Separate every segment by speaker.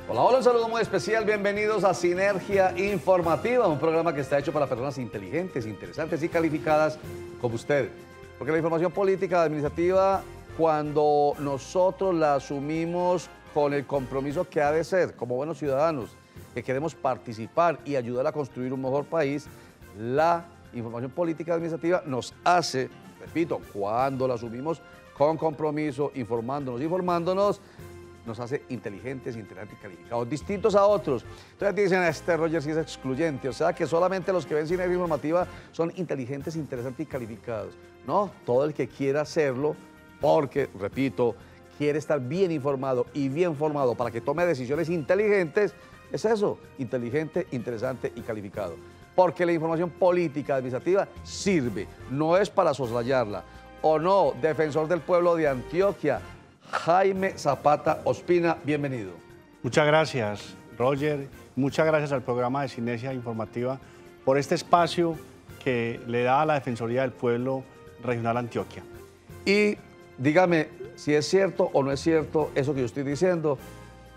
Speaker 1: Hola, hola, un saludo muy especial, bienvenidos a Sinergia Informativa, un programa que está hecho para personas inteligentes, interesantes y calificadas como usted. Porque la información política administrativa, cuando nosotros la asumimos con el compromiso que ha de ser, como buenos ciudadanos, que queremos participar y ayudar a construir un mejor país, la información política administrativa nos hace, repito, cuando la asumimos con compromiso, informándonos, nos hace inteligentes, interesantes y calificados, distintos a otros. Entonces dicen, este Roger sí es excluyente, o sea que solamente los que ven Sinergia Informativa son inteligentes, interesantes y calificados. No, todo el que quiera hacerlo, porque, repito, quiere estar bien informado y bien formado para que tome decisiones inteligentes, es eso, inteligente, interesante y calificado. Porque la información política administrativa sirve, no es para soslayarla. ¿O no, defensor del pueblo de Antioquia, Jaime Zapata Ospina, bienvenido?
Speaker 2: Muchas gracias, Roger. Muchas gracias al programa de Sinergia Informativa por este espacio que le da a la Defensoría del Pueblo Regional Antioquia.
Speaker 1: Y dígame si es cierto o no es cierto eso que yo estoy diciendo.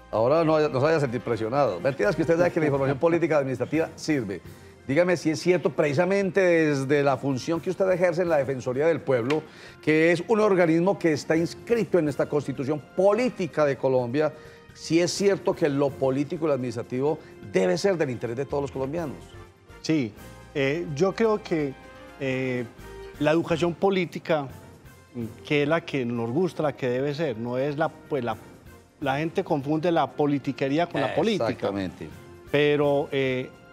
Speaker 1: Ahora no se vaya a sentir presionado. Mentiras que usted sabe que la información política administrativa sirve. Dígame si es cierto, precisamente desde la función que usted ejerce en la Defensoría del Pueblo, que es un organismo que está inscrito en esta Constitución Política de Colombia, si es cierto que lo político y lo administrativo debe ser del interés de todos los colombianos.
Speaker 2: Sí, yo creo que la educación política, que es la que nos gusta, la que debe ser, no es la gente confunde la politiquería con la política.
Speaker 1: Exactamente.
Speaker 2: Pero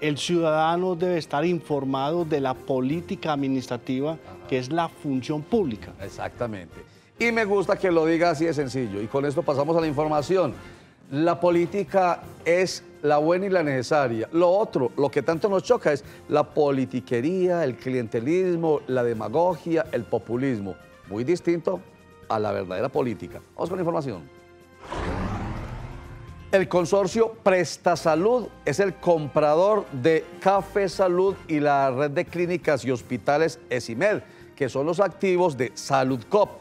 Speaker 2: el ciudadano debe estar informado de la política administrativa, que es la función pública.
Speaker 1: Exactamente. Y me gusta que lo diga así de sencillo. Y con esto pasamos a la información. La política es la buena y la necesaria. Lo otro, lo que tanto nos choca es la politiquería, el clientelismo, la demagogia, el populismo. Muy distinto a la verdadera política. Vamos con la información. El consorcio Prestasalud es el comprador de Café Salud y la red de clínicas y hospitales ESIMED, que son los activos de Saludcop.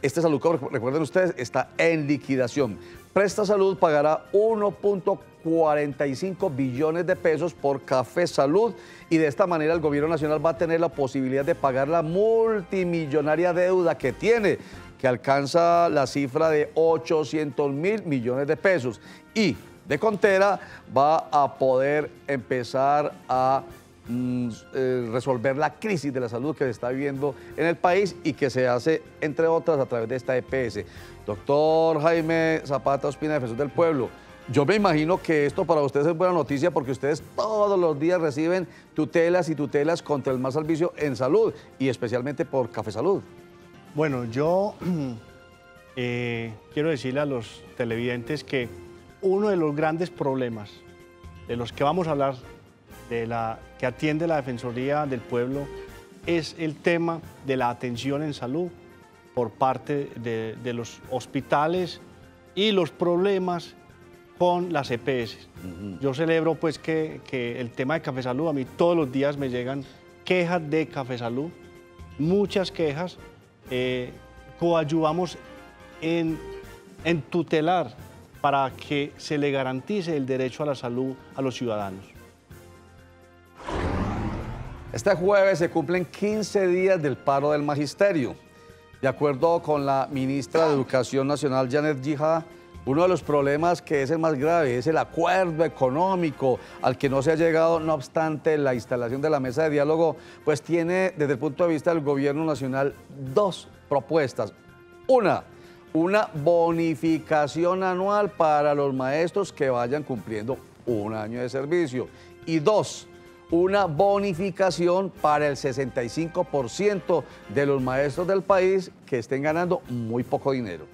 Speaker 1: Este Saludcop, recuerden ustedes, está en liquidación. Prestasalud pagará 1.45 billones de pesos por Café Salud y de esta manera el gobierno nacional va a tener la posibilidad de pagar la multimillonaria deuda que tiene, que alcanza la cifra de 800.000 millones de pesos. Y de Contera va a poder empezar a resolver la crisis de la salud que se está viviendo en el país y que se hace, entre otras, a través de esta EPS. Doctor Jaime Zapata Ospina, defensor del pueblo, yo me imagino que esto para ustedes es buena noticia porque ustedes todos los días reciben tutelas y tutelas contra el mal servicio en salud y especialmente por Café Salud.
Speaker 2: Bueno, yo quiero decirle a los televidentes que uno de los grandes problemas de los que vamos a hablar, que atiende la Defensoría del Pueblo, es el tema de la atención en salud por parte de los hospitales y los problemas con las EPS. Yo celebro pues que el tema de Café Salud, a mí todos los días me llegan quejas de Café Salud, muchas quejas. Coadyuvamos en tutelar para que se le garantice el derecho a la salud a los ciudadanos.
Speaker 1: Este jueves se cumplen 15 días del paro del magisterio. De acuerdo con la ministra de Educación Nacional, Janet Yihá, uno de los problemas que es el más grave es el acuerdo económico al que no se ha llegado, no obstante la instalación de la mesa de diálogo, pues tiene desde el punto de vista del gobierno nacional dos propuestas. Una bonificación anual para los maestros que vayan cumpliendo un año de servicio. Y dos, una bonificación para el 65% de los maestros del país que estén ganando muy poco dinero.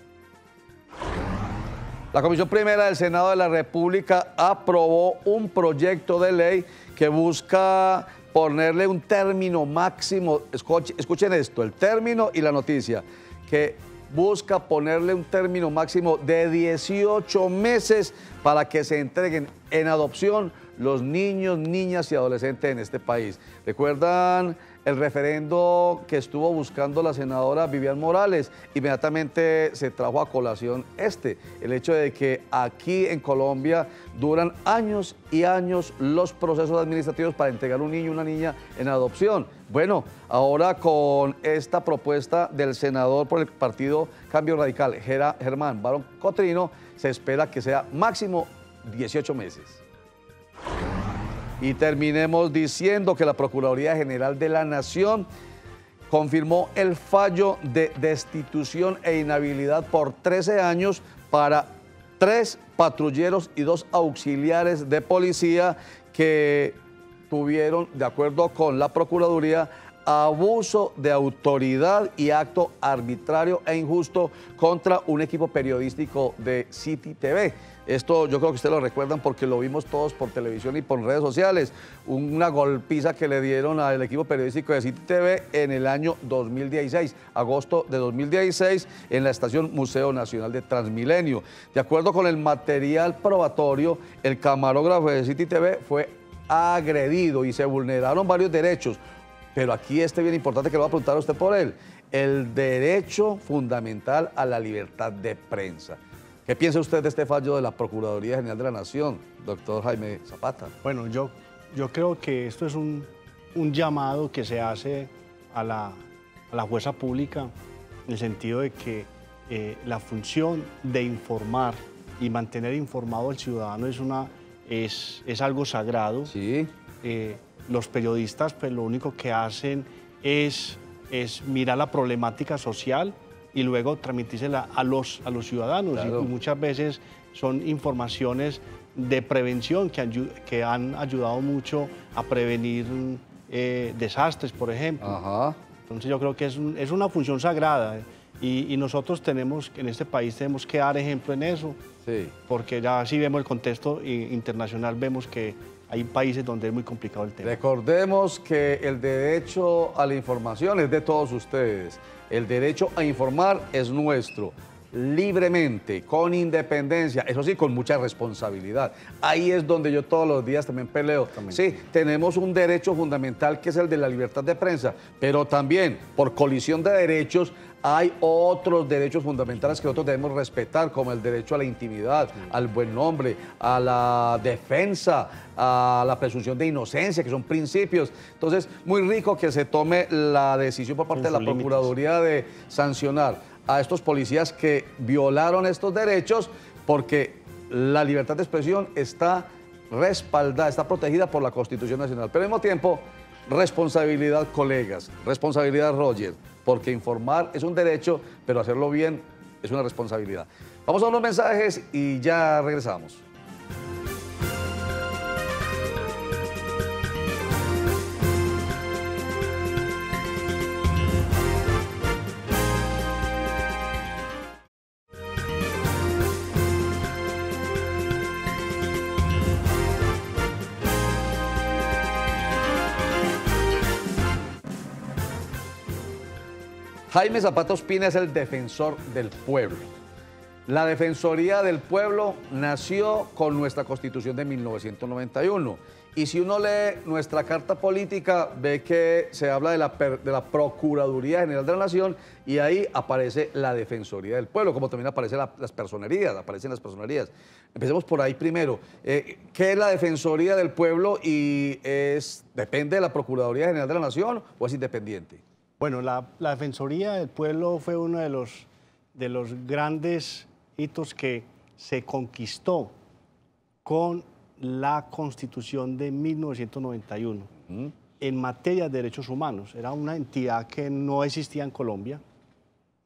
Speaker 1: La Comisión Primera del Senado de la República aprobó un proyecto de ley que busca ponerle un término máximo, escuchen esto, el término y la noticia, que busca ponerle un término máximo de 18 meses para que se entreguen en adopción los niños, niñas y adolescentes en este país. ¿Recuerdan el referendo que estuvo buscando la senadora Vivian Morales? Inmediatamente se trajo a colación el hecho de que aquí en Colombia duran años y años los procesos administrativos para entregar un niño o una niña en adopción. Bueno, ahora con esta propuesta del senador por el partido Cambio Radical, Germán Barón Cotrino, se espera que sea máximo 18 meses. Y terminemos diciendo que la Procuraduría General de la Nación confirmó el fallo de destitución e inhabilidad por 13 años para 3 patrulleros y 2 auxiliares de policía que tuvieron, de acuerdo con la Procuraduría, abuso de autoridad y acto arbitrario e injusto contra un equipo periodístico de City TV. Esto yo creo que ustedes lo recuerdan porque lo vimos todos por televisión y por redes sociales. Una golpiza que le dieron al equipo periodístico de City TV en el año 2016, agosto de 2016, en la estación Museo Nacional de Transmilenio. De acuerdo con el material probatorio, el camarógrafo de City TV fue agredido y se vulneraron varios derechos. Pero aquí bien importante que lo va a preguntar a usted por él, el derecho fundamental a la libertad de prensa. ¿Qué piensa usted de este fallo de la Procuraduría General de la Nación, doctor Jaime Zapata?
Speaker 2: Bueno, yo creo que esto es un llamado que se hace a la fuerza pública en el sentido de que la función de informar y mantener informado al ciudadano es algo sagrado.
Speaker 1: Sí.
Speaker 2: Los periodistas pues lo único que hacen es mirar la problemática social y luego transmitírsela a los ciudadanos. Claro. Y muchas veces son informaciones de prevención que han ayudado mucho a prevenir desastres, por ejemplo. Ajá. Entonces yo creo que es una función sagrada y nosotros en este país tenemos que dar ejemplo en eso, sí. Porque ya si vemos el contexto internacional vemos que hay países donde es muy complicado el tema.
Speaker 1: Recordemos que el derecho a la información es de todos ustedes. El derecho a informar es nuestro, libremente, con independencia, eso sí, con mucha responsabilidad. Ahí es donde yo todos los días también peleo. Sí, tenemos un derecho fundamental que es el de la libertad de prensa, pero también por colisión de derechos hay otros derechos fundamentales que nosotros debemos respetar, como el derecho a la intimidad, al buen nombre, a la defensa, a la presunción de inocencia, que son principios. Entonces, muy rico que se tome la decisión por parte de la Procuraduría de sancionar a estos policías que violaron estos derechos, porque la libertad de expresión está respaldada, está protegida por la Constitución Nacional. Pero al mismo tiempo, responsabilidad, colegas, responsabilidad, Roger, porque informar es un derecho, pero hacerlo bien es una responsabilidad. Vamos a unos mensajes y ya regresamos. Jaime Zapata Ospina es el defensor del pueblo. La Defensoría del Pueblo nació con nuestra Constitución de 1991. Y si uno lee nuestra Carta Política, ve que se habla de la Procuraduría General de la Nación y ahí aparece la Defensoría del Pueblo, como también aparecen las personerías. Empecemos por ahí primero. ¿Qué es la Defensoría del Pueblo y depende de la Procuraduría General de la Nación o es independiente?
Speaker 2: Bueno, la Defensoría del Pueblo fue uno de los grandes hitos que se conquistó con la Constitución de 1991 en materia de derechos humanos. Era una entidad que no existía en Colombia,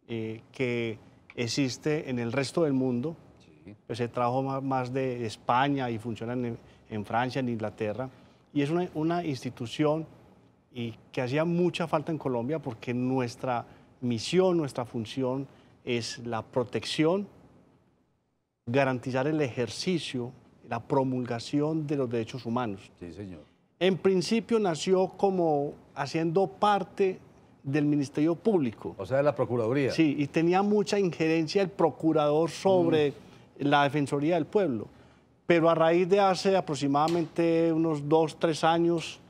Speaker 2: que existe en el resto del mundo. Sí. Pues se trajo más de España y funciona en Francia, en Inglaterra. Y es una institución que hacía mucha falta en Colombia porque nuestra misión, nuestra función es la protección garantizar el ejercicio, la promulgación de los derechos humanos.
Speaker 1: Sí, señor.
Speaker 2: En principio nació como haciendo parte del Ministerio Público.
Speaker 1: O sea, de la Procuraduría.
Speaker 2: Sí, y tenía mucha injerencia el procurador sobre la Defensoría del Pueblo. Pero a raíz de hace aproximadamente unos 2, 3 años,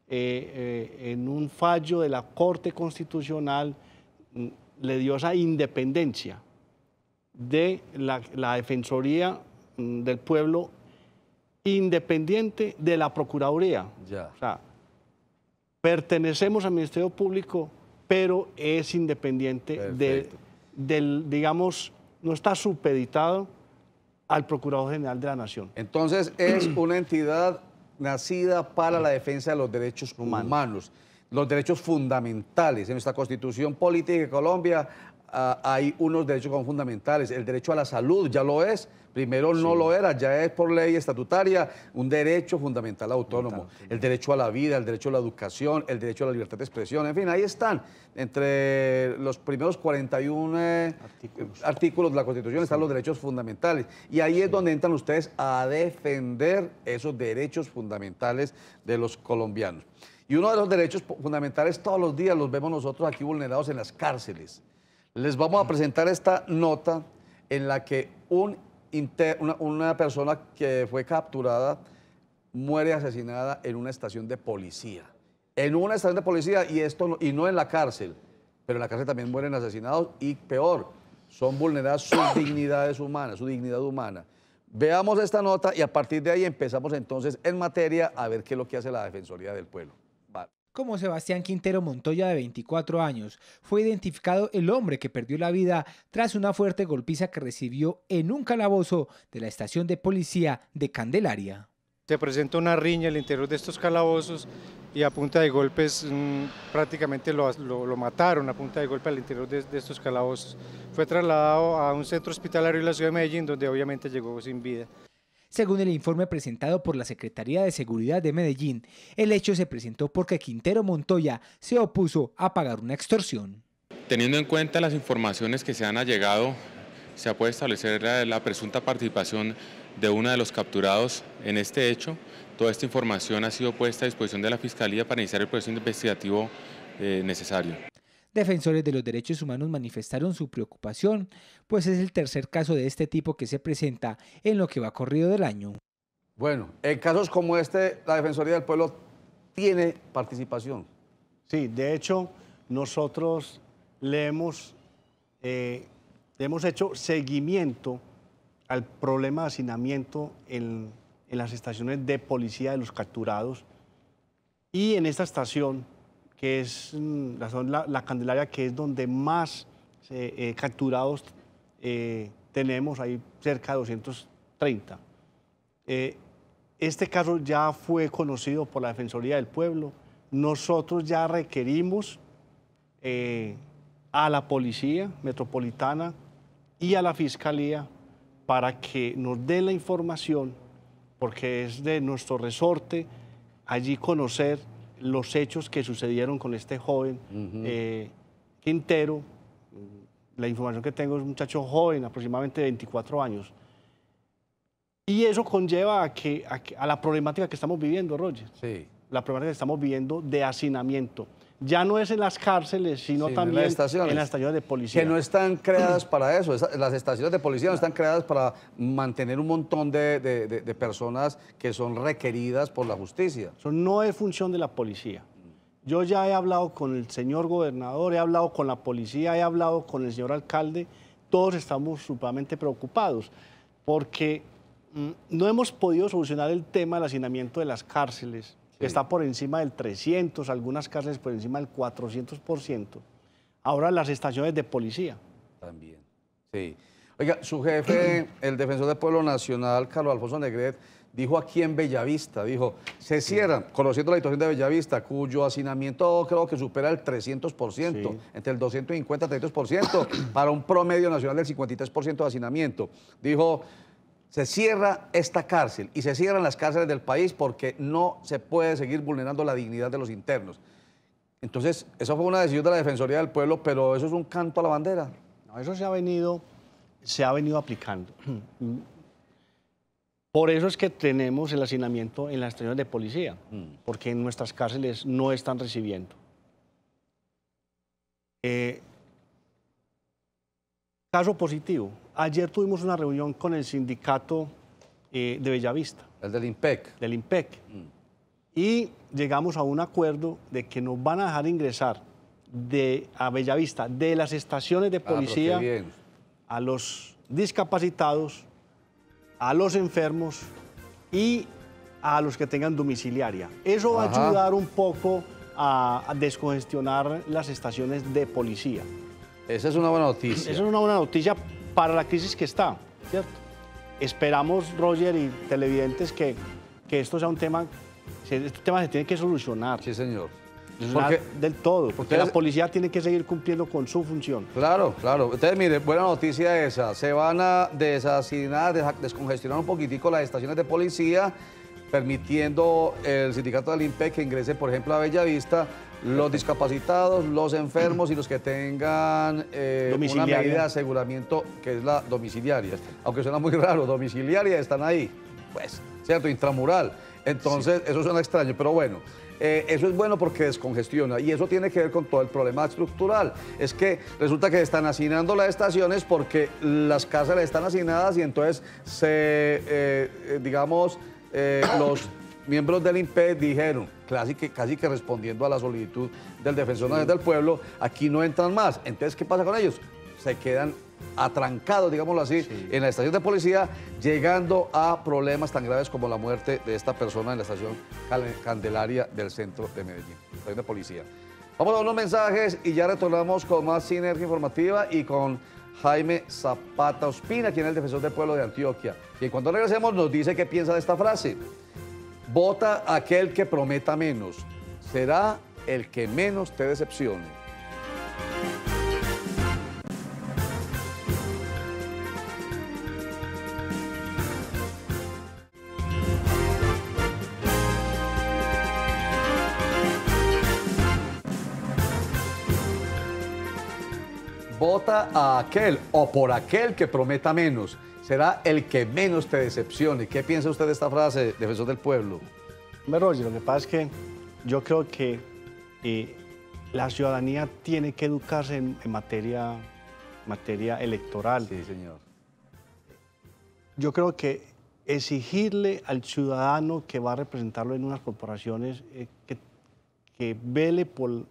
Speaker 2: en un fallo de la Corte Constitucional, le dio esa independencia de la Defensoría del Pueblo, independiente de la Procuraduría.
Speaker 1: Ya.
Speaker 2: O sea, pertenecemos al Ministerio Público, pero es independiente del, digamos, no está supeditado al Procurador General de la Nación.
Speaker 1: Entonces, es una entidad nacida para la defensa de los derechos humanos, los derechos fundamentales. En nuestra Constitución Política de Colombia hay unos derechos que son fundamentales. El derecho a la salud ya lo es. Primero no lo era, ya es por ley estatutaria un derecho fundamental autónomo. El derecho a la vida, el derecho a la educación, el derecho a la libertad de expresión. En fin, ahí están. Entre los primeros 41 artículos de la Constitución están los derechos fundamentales. Y ahí es donde entran ustedes a defender esos derechos fundamentales de los colombianos. Y uno de los derechos fundamentales todos los días los vemos nosotros aquí vulnerados en las cárceles. Les vamos a presentar esta nota en la que una persona que fue capturada muere asesinada en una estación de policía. En una estación de policía y no en la cárcel, pero en la cárcel también mueren asesinados y peor, son vulneradas sus dignidades humanas, su dignidad humana. Veamos esta nota y a partir de ahí empezamos entonces en materia a ver qué es lo que hace la Defensoría del Pueblo.
Speaker 3: Como Sebastián Quintero Montoya, de 24 años, fue identificado el hombre que perdió la vida tras una fuerte golpiza que recibió en un calabozo de la estación de policía de Candelaria.
Speaker 4: Se presentó una riña al interior de estos calabozos y a punta de golpes prácticamente lo mataron a punta de golpe al interior de estos calabozos. Fue trasladado a un centro hospitalario de la ciudad de Medellín, donde obviamente llegó sin vida.
Speaker 3: Según el informe presentado por la Secretaría de Seguridad de Medellín, el hecho se presentó porque Quintero Montoya se opuso a pagar una extorsión.
Speaker 5: Teniendo en cuenta las informaciones que se han allegado, se puede establecer la presunta participación de uno de los capturados en este hecho. Toda esta información ha sido puesta a disposición de la Fiscalía para iniciar el proceso investigativo necesario.
Speaker 3: Defensores de los derechos humanos manifestaron su preocupación, pues es el tercer caso de este tipo que se presenta en lo que va corrido del año.
Speaker 1: Bueno, en casos como este, la Defensoría del Pueblo tiene participación.
Speaker 2: Sí, de hecho, nosotros le hemos hecho seguimiento al problema de hacinamiento en las estaciones de policía de los capturados y en esta estación, que es la Candelaria, que es donde más capturados tenemos, hay cerca de 230. Este caso ya fue conocido por la Defensoría del Pueblo. Nosotros ya requerimos a la Policía Metropolitana y a la Fiscalía para que nos den la información, porque es de nuestro resorte allí conocer los hechos que sucedieron con este joven Quintero. La información que tengo es un muchacho joven, aproximadamente de 24 años. Y eso conlleva a la problemática que estamos viviendo, Roger.
Speaker 1: Sí.
Speaker 2: La problemática que estamos viviendo de hacinamiento. Ya no es en las cárceles, sino también en las estaciones de policía.
Speaker 1: Que no están creadas para eso. Las estaciones de policía no están creadas para mantener un montón de personas que son requeridas por la justicia.
Speaker 2: Eso no es función de la policía. Yo ya he hablado con el señor gobernador, he hablado con la policía, he hablado con el señor alcalde. Todos estamos supremamente preocupados porque no hemos podido solucionar el tema del hacinamiento de las cárceles. Está por encima del 300, algunas cárceles por encima del 400%. Ahora las estaciones de policía.
Speaker 1: También, sí. Oiga, su jefe, el defensor del pueblo nacional, Carlos Alfonso Negret, dijo aquí en Bellavista, dijo, se cierran, conociendo la situación de Bellavista, cuyo hacinamiento creo que supera el 300%, entre el 250 y el 300%, para un promedio nacional del 53% de hacinamiento. Dijo, se cierra esta cárcel y se cierran las cárceles del país porque no se puede seguir vulnerando la dignidad de los internos. Entonces, eso fue una decisión de la Defensoría del Pueblo, pero eso es un canto a la bandera.
Speaker 2: No, eso se ha venido se ha venido aplicando. Por eso es que tenemos el hacinamiento en las estaciones de policía, porque en nuestras cárceles no están recibiendo. Caso positivo. Ayer tuvimos una reunión con el sindicato de Bellavista.
Speaker 1: El del IMPEC.
Speaker 2: Del IMPEC. Y llegamos a un acuerdo de que nos van a dejar ingresar a Bellavista de las estaciones de policía a los discapacitados, a los enfermos y a los que tengan domiciliaria. Eso va a ayudar un poco a descongestionar las estaciones de policía.
Speaker 1: Esa es una buena noticia.
Speaker 2: Esa es una buena noticia para la crisis que está, ¿cierto? Esperamos, Roger y televidentes, que esto sea un tema, este tema se tiene que solucionar.
Speaker 1: Sí, señor.
Speaker 2: Del todo, porque la policía tiene que seguir cumpliendo con su función.
Speaker 1: Claro, claro. Entonces, mire, buena noticia esa. Se van a descongestionar un poquitico las estaciones de policía, permitiendo el sindicato del IMPEC que ingrese, por ejemplo, a Bellavista los discapacitados, los enfermos y los que tengan una medida de aseguramiento que es la domiciliaria. Aunque suena muy raro, domiciliaria, están ahí, pues, ¿cierto? Intramural. Entonces, eso suena extraño, pero bueno. Eso es bueno porque descongestiona y eso tiene que ver con todo el problema estructural. Es que resulta que están hacinando las estaciones porque las cárceles están hacinadas y entonces los miembros del IMPEC dijeron, casi que respondiendo a la solicitud del Defensor Nacional del Pueblo, aquí no entran más. Entonces, ¿qué pasa con ellos? Se quedan atrancados, digámoslo así, en la estación de policía, llegando a problemas tan graves como la muerte de esta persona en la estación Candelaria del centro de Medellín, estación de policía. Vamos a unos mensajes y ya retornamos con más Sinergia Informativa y con Jaime Zapata Ospina, quien es el Defensor del Pueblo de Antioquia. Y cuando regresemos nos dice qué piensa de esta frase. Vota aquel que prometa menos, será el que menos te decepcione. Vota a aquel o por aquel que prometa menos. Será el que menos te decepcione. ¿Qué piensa usted de esta frase, Defensor del Pueblo?
Speaker 2: Roger, lo que pasa es que yo creo que la ciudadanía tiene que educarse en materia electoral.
Speaker 1: Sí, señor.
Speaker 2: Yo creo que exigirle al ciudadano que va a representarlo en unas corporaciones que vele por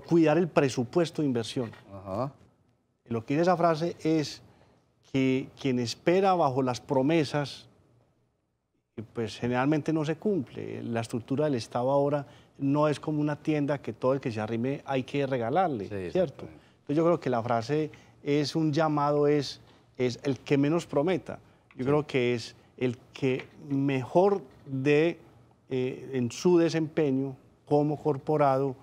Speaker 2: cuidar el presupuesto de inversión. Lo que dice esa frase es que quien espera bajo las promesas, pues generalmente no se cumple. La estructura del Estado ahora no es como una tienda que todo el que se arrime hay que regalarle, ¿cierto? Entonces yo creo que la frase es un llamado, es el que menos prometa. Yo creo que es el que mejor dé en su desempeño como corporado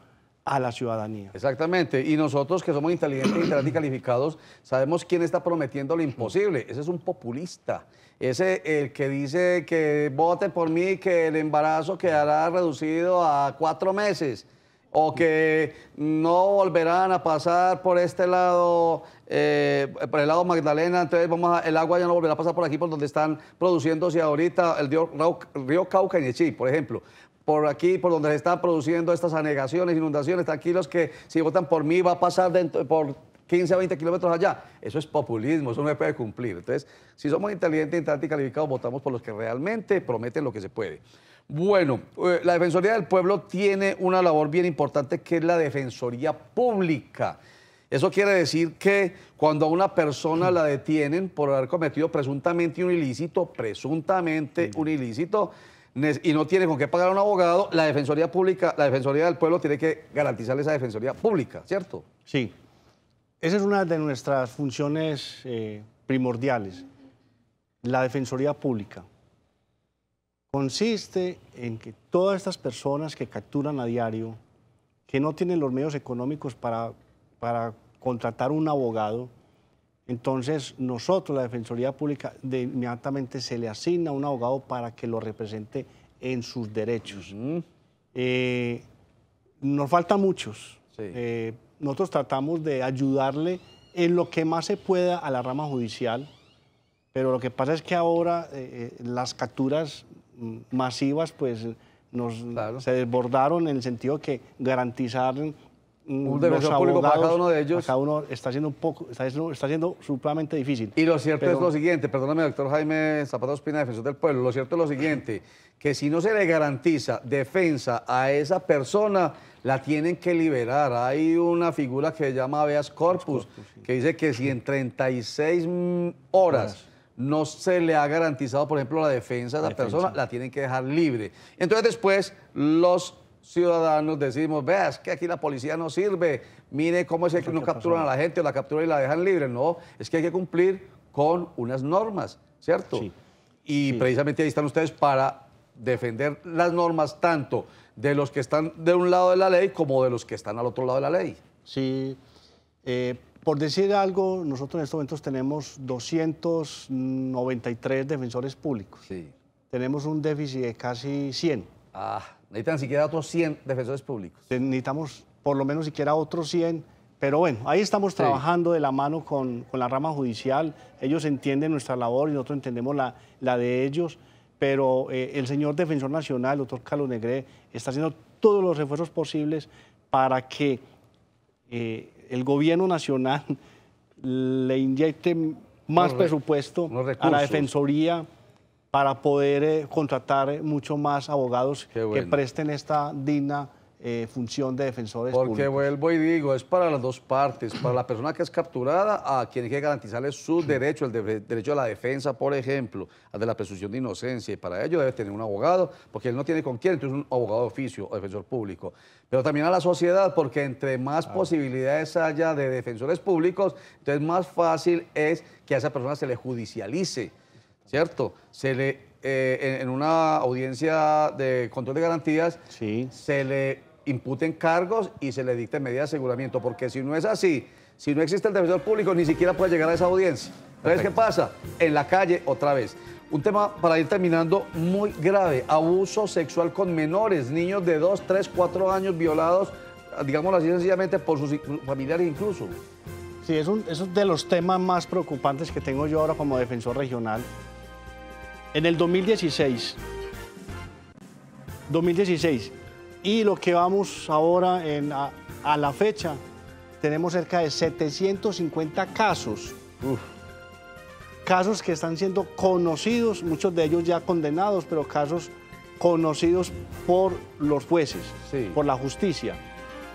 Speaker 2: a la ciudadanía.
Speaker 1: Exactamente, y nosotros que somos inteligentes, integrantes y calificados, sabemos quién está prometiendo lo imposible. Ese es un populista, ese el que dice que voten por mí, que el embarazo quedará reducido a 4 meses, o que no volverán a pasar por este lado, por el lado Magdalena, entonces el agua ya no volverá a pasar por aquí, por donde están produciéndose ahorita el río Cauca y Nechí, por ejemplo. Por aquí, por donde se están produciendo estas anegaciones, inundaciones, tranquilos que si votan por mí va a pasar por 15 a 20 kilómetros allá. Eso es populismo, eso no se puede cumplir. Entonces, si somos inteligentes, integrantes y calificados, votamos por los que realmente prometen lo que se puede. Bueno, la Defensoría del Pueblo tiene una labor bien importante que es la Defensoría Pública. Eso quiere decir que cuando a una persona la detienen por haber cometido presuntamente un ilícito, y no tiene con qué pagar a un abogado, la Defensoría Pública, la Defensoría del Pueblo tiene que garantizarle esa Defensoría Pública, ¿cierto?
Speaker 2: Sí. Esa es una de nuestras funciones primordiales. La Defensoría Pública consiste en que todas estas personas que capturan a diario, que no tienen los medios económicos para contratar un abogado, entonces nosotros, la Defensoría Pública, inmediatamente se le asigna un abogado para que lo represente en sus derechos. Nos faltan muchos. Sí. Nosotros tratamos de ayudarle en lo que más se pueda a la rama judicial, pero lo que pasa es que ahora las capturas masivas pues se desbordaron en el sentido que garantizar
Speaker 1: un defensor público para cada uno de ellos.
Speaker 2: Cada uno está siendo supremamente difícil.
Speaker 1: Y lo cierto es lo siguiente, perdóname, doctor Jaime Zapata Ospina, defensor del pueblo, lo cierto es lo siguiente, que si no se le garantiza defensa a esa persona, la tienen que liberar. Hay una figura que se llama habeas corpus, que dice que si en 36 horas no se le ha garantizado, por ejemplo, la defensa de la persona, la tienen que dejar libre. Entonces después los ciudadanos decimos, veas que aquí la policía no sirve, mire cómo es que no capturan a la gente o la capturan y la dejan libre. No, es que hay que cumplir con unas normas, ¿cierto? Sí. Y precisamente ahí están ustedes para defender las normas tanto de los que están de un lado de la ley como de los que están al otro lado de la ley.
Speaker 2: Sí, por decir algo, nosotros en estos momentos tenemos 293 defensores públicos. Sí. Tenemos un déficit de casi 100.
Speaker 1: Necesitan siquiera otros 100 defensores públicos.
Speaker 2: Necesitamos por lo menos siquiera otros 100, pero bueno, ahí estamos trabajando de la mano con la rama judicial. Ellos entienden nuestra labor y nosotros entendemos la de ellos, pero el señor Defensor Nacional, el doctor Carlos Negré, está haciendo todos los esfuerzos posibles para que el gobierno nacional le inyecte más presupuesto a la Defensoría para poder contratar mucho más abogados que presten esta digna función de defensores públicos.
Speaker 1: Porque vuelvo y digo, es para las dos partes, para la persona que es capturada, a quien hay que garantizarle sus derechos, el derecho a la defensa, por ejemplo, al de la presunción de inocencia, y para ello debe tener un abogado, porque él no tiene con quién, entonces un abogado de oficio o defensor público. Pero también a la sociedad, porque entre más posibilidades haya de defensores públicos, entonces más fácil es que a esa persona se le judicialice, ¿cierto? Se le, en una audiencia de control de garantías, se le imputen cargos y se le dicte medidas de aseguramiento, porque si no es así, si no existe el defensor público, ni siquiera puede llegar a esa audiencia. Entonces, ¿qué pasa? En la calle, otra vez. Un tema, para ir terminando, muy grave: abuso sexual con menores, niños de 2, 3, 4 años violados, digámoslo así sencillamente, por sus familiares incluso.
Speaker 2: Sí, eso es de los temas más preocupantes que tengo yo ahora como defensor regional. En el 2016, y lo que vamos ahora a la fecha, tenemos cerca de 750 casos. Casos que están siendo conocidos, muchos de ellos ya condenados, pero casos conocidos por los jueces, por la justicia.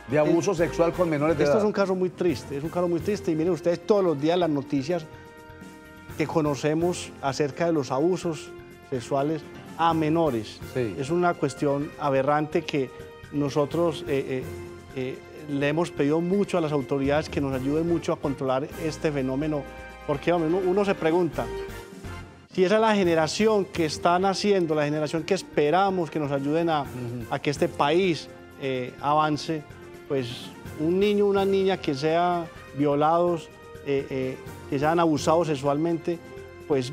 Speaker 1: De abuso sexual con menores de edad.
Speaker 2: Esto es un caso muy triste, y miren ustedes todos los días las noticias que conocemos acerca de los abusos sexuales a menores. Es una cuestión aberrante que nosotros le hemos pedido mucho a las autoridades que nos ayuden mucho a controlar este fenómeno, porque uno se pregunta, si esa es la generación que está naciendo, la generación que esperamos que nos ayuden a que este país avance, pues un niño, una niña que sean violados, que sean abusados sexualmente, pues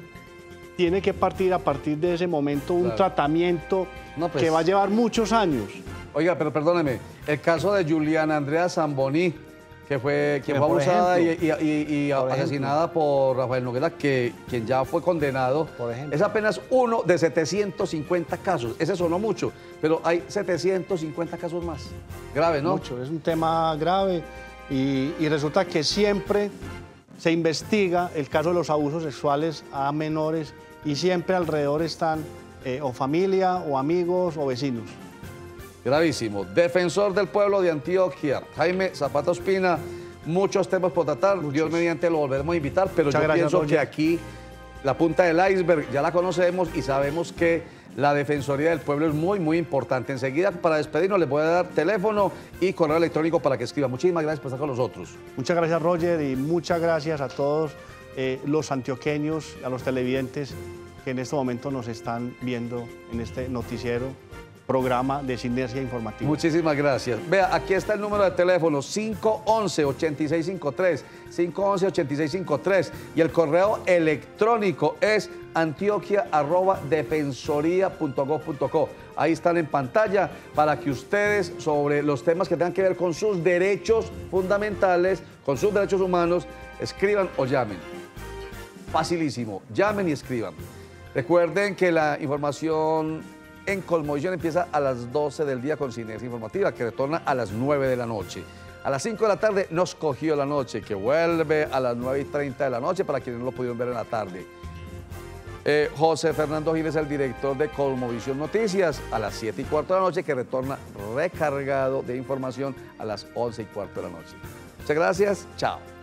Speaker 2: tiene que partir a partir de ese momento un tratamiento que va a llevar muchos años.
Speaker 1: Oiga, pero perdóneme, el caso de Juliana Andrea Zamboní, que fue quien fue abusada y asesinada por Rafael Noguera, quien ya fue condenado, es apenas uno de 750 casos. Ese sonó mucho, pero hay 750 casos más. Grave, ¿no?
Speaker 2: Mucho, es un tema grave y resulta que siempre se investiga el caso de los abusos sexuales a menores y siempre alrededor están o familia o amigos o vecinos.
Speaker 1: Gravísimo. Defensor del pueblo de Antioquia, Jaime Zapata Ospina, muchos temas por tratar, Dios mediante lo volveremos a invitar, pero yo pienso que aquí la punta del iceberg ya la conocemos y sabemos que la Defensoría del Pueblo es muy, muy importante. Enseguida, para despedirnos, les voy a dar teléfono y correo electrónico para que escriban. Muchísimas gracias por estar con nosotros.
Speaker 2: Muchas gracias, Roger, y muchas gracias a todos los antioqueños, a los televidentes que en este momento nos están viendo en este noticiero, programa de Sinergia Informativa.
Speaker 1: Muchísimas gracias. Vea, aquí está el número de teléfono, 511-8653, 511-8653, y el correo electrónico es antioquia@defensoría.gov.co. Ahí están en pantalla para que ustedes, sobre los temas que tengan que ver con sus derechos fundamentales, con sus derechos humanos, Escriban o llamen. Facilísimo, llamen y escriban. Recuerden que la información en Colmovisión empieza a las 12 del día con Sinergia Informativa, que retorna a las 9 de la noche. A las 5 de la tarde nos cogió la noche, que vuelve a las 9:30 de la noche para quienes no lo pudieron ver en la tarde. José Fernando Gil es el director de Colmovisión Noticias a las 7:15 de la noche, que retorna recargado de información a las 11:15 de la noche. Muchas gracias, chao.